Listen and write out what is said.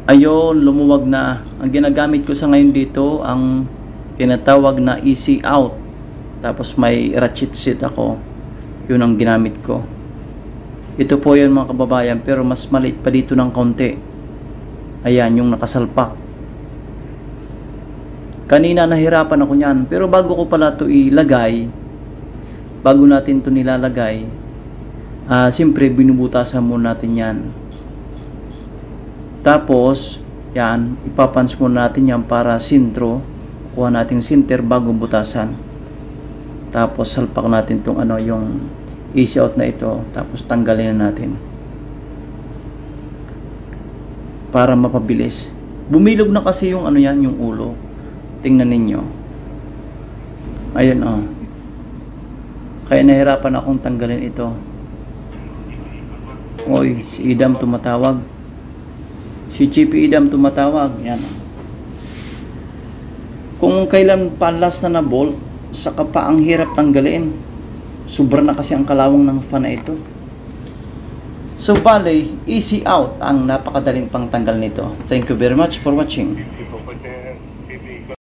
Ayun, lumuwag na. Ang ginagamit ko sa ngayon dito, ang tinatawag na easy out. Tapos may ratchet seat ako. Yun ang ginamit ko. Ito po yun mga kababayan, pero mas maliit pa dito ng konti. Ayan, yung nakasalpak. Kanina nahirapan ako niyan, pero bago ko pala ito ilagay, bago natin ito nilalagay, siyempre binubutasan muna natin yan. Tapos, yan, ipapans muna natin yan para sintro. Kuha natin sinter bago butasan. Tapos salpak natin itong yung easy out na ito. Tapos tanggalin na natin. Para mapabilis. Bumilog na kasi yung yan, yung ulo. Tingnan ninyo. Ayun Kaya nahirapan akong tanggalin ito. Oy, si Idam tumatawag. Si Chippy Idam tumatawag. Yan. Kung kailan pa last na bolt, saka pa ang hirap tanggalin. Sobra na kasi ang kalawang ng fan na ito. So bale, easy out ang napakadaling pangtanggal nito. Thank you very much for watching.